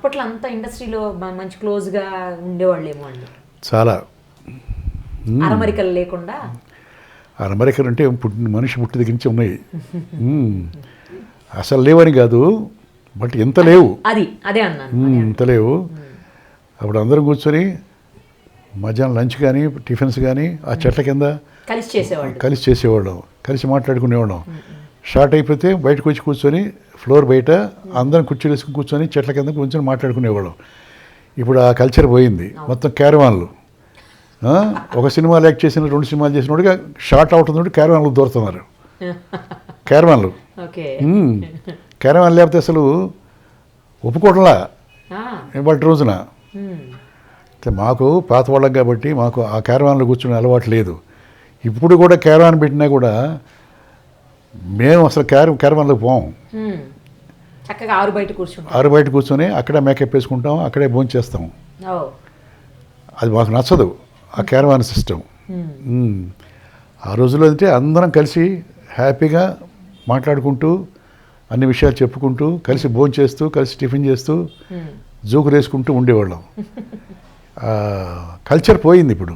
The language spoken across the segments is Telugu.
అప్పట్లో అంతా ఇండస్ట్రీలో మంచి క్లోజ్గా ఉండేవాళ్ళేమో అండి. చాలా అరమరికలు లేకుండా. అరమరికలు అంటే మనిషి పుట్టి దగ్గర నుంచి ఉన్నాయి. అసలు లేవని కాదు, బట్ ఎంత లేవు, అదే అన్నాను, ఎంత లేవు. అప్పుడు అందరం కూర్చొని మధ్యాహ్నం లంచ్ కానీ టిఫిన్స్ కానీ ఆ చెట్ల కింద కలిసి చేసేవాళ్ళం, కలిసి మాట్లాడుకునేవాళ్ళం. షార్ట్ అయిపోతే బయటకు వచ్చి కూర్చొని ఫ్లోర్ బయట అందరం కుర్చీలు వేసుకుని కూర్చొని చెట్ల కింద కూర్చొని మాట్లాడుకునేవాళ్ళం. ఇప్పుడు ఆ కల్చర్ పోయింది, మొత్తం క్యారవాన్లు. ఒక సినిమాలు యాక్ట్ చేసిన 2 సినిమాలు చేసినోడుగా షార్ట్ అవుతుంది, క్యారవాన్లు దూరుతున్నారు. క్యారవాన్లు లేకపోతే అసలు ఒప్పుకోవడంలా ఇవాళ రోజున. మాకు పాత వాళ్ళం కాబట్టి మాకు ఆ క్యారవాన్లో కూర్చునే అలవాటు లేదు. ఇప్పుడు కూడా క్యారవాన్ పెట్టినా కూడా మేము అసలు క్యారవాన్లోకి పోము. ఆరు బయట కూర్చొని అక్కడే మేకప్ వేసుకుంటాం, అక్కడే భోజనం చేస్తాం. అది మాకు నచ్చదు ఆ క్యారవాన్ సిస్టమ్. ఆ రోజుల్లో అంటే అందరం కలిసి హ్యాపీగా మాట్లాడుకుంటూ అన్ని విషయాలు చెప్పుకుంటూ కలిసి భోజనం చేస్తూ కలిసి టిఫిన్ చేస్తూ జోకులు వేసుకుంటూ ఉండేవాళ్ళం. కల్చర్ పోయింది ఇప్పుడు.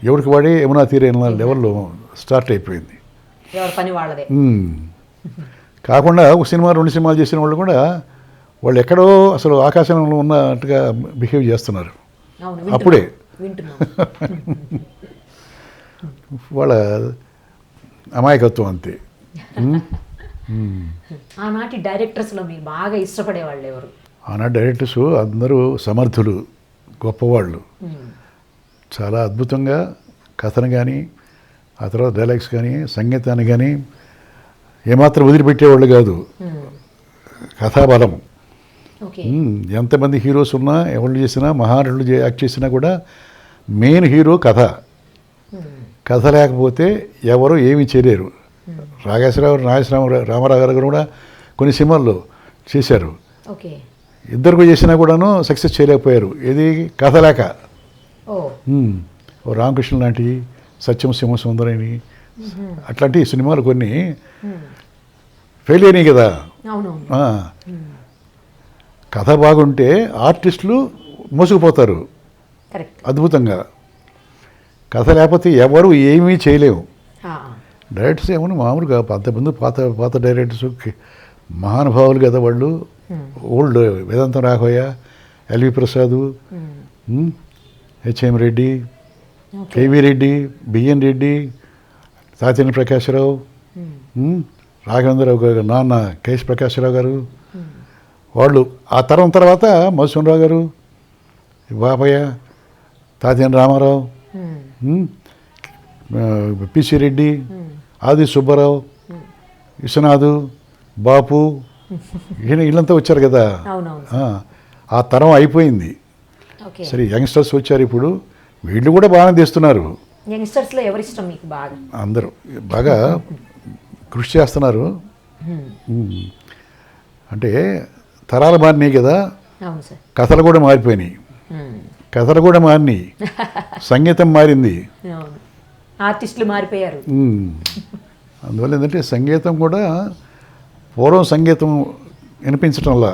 ఎవరికి వాడే యమునా తీరైన లెవెల్లో స్టార్ట్ అయిపోయింది. కాకుండా ఒక సినిమా 2 సినిమాలు చేసిన వాళ్ళు కూడా వాళ్ళు ఎక్కడో అసలు ఆకాశంలో ఉన్నట్టుగా బిహేవ్ చేస్తున్నారు అప్పుడే. వాళ్ళ అమాయకత్వం అంతే. ఆనాటి డైరెక్టర్స్లో మీరు బాగా ఇష్టపడేవాళ్ళు ఎవరు? ఆనాటి డైరెక్టర్స్ అందరూ సమర్థులు, గొప్పవాళ్ళు. చాలా అద్భుతంగా కథను కానీ ఆ తర్వాత డైలాగ్స్ కానీ సంగీతాన్ని కానీ ఏమాత్రం వదిలిపెట్టేవాళ్ళు కాదు. కథాబలం. ఎంతమంది హీరోస్ ఉన్నా ఎవరు చేసినా మహానటులు యాక్ట్ చేసినా కూడా మెయిన్ హీరో కథ. కథ లేకపోతే ఎవరు ఏమీ చేయలేరు. రామారావు గారు కూడా కొన్ని సినిమాల్లో చేశారు. ఇద్దరికి చేసినా కూడాను సక్సెస్ చేయలేకపోయారు. ఇది కథ లేక. రామకృష్ణ లాంటి, సత్యం సింహసుందరిని అట్లాంటి సినిమాలు కొన్ని ఫెయిల్ అయినాయి కదా. కథ బాగుంటే ఆర్టిస్టులు మోసుకుపోతారు అద్భుతంగా. కథ లేకపోతే ఎవరు ఏమీ చేయలేము. డైరెక్టర్స్ ఏమన్నా మామూలుగా అంతకుముందు పాత డైరెక్టర్స్ మహానుభావులు కదా వాళ్ళు. ఓల్డ్ వేదాంతం Raghavayya, LV Prasad, HM Reddy, KV Reddy, B N Reddy, Tatini Prakash Rao, Raghavendra Rao గారు నాన్న కేఎస్ ప్రకాశ్రావు గారు, వాళ్ళు ఆ తరం తర్వాత మధుసూదనరావు గారు, బాబయ్య, తాతిని రామారావు, పిసి రెడ్డి, ఆది సుబ్బారావు, విశ్వనాథ్, బాపు, వీళ్ళంతా వచ్చారు కదా. ఆ తరం అయిపోయింది. సరే యంగ్స్టర్స్ వచ్చారు ఇప్పుడు, వీళ్ళు కూడా బాగానే తీస్తున్నారు. అందరూ బాగా కృషి చేస్తున్నారు. అంటే తరాలు మారినాయి కదా, కథలు కూడా మారిపోయినాయి. కథలు కూడా మారినాయి, సంగీతం మారింది, ఆర్టిస్టులు మారిపోయారు. అందువల్ల ఏంటంటే సంగీతం కూడా పూర్వం సంగీతం వినిపించడంలా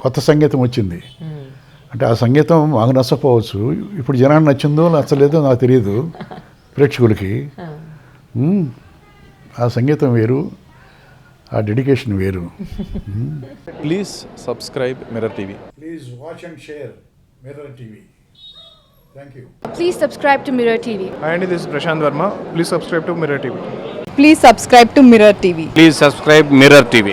కొత్త సంగీతం వచ్చింది. అంటే ఆ సంగీతం మాకు నచ్చపోవచ్చు, ఇప్పుడు జనాన్ని నచ్చిందో నచ్చలేదో నాకు తెలియదు ప్రేక్షకులకి. ఆ సంగీతం వేరు, ఆ డెడికేషన్ వేరు. Please subscribe mirror TV. Please watch and share mirror TV. Thank you. Please subscribe to Mirror TV. Hi, this is Prashant Verma. Please subscribe to Mirror TV. Please subscribe to Mirror TV. Please subscribe Mirror TV.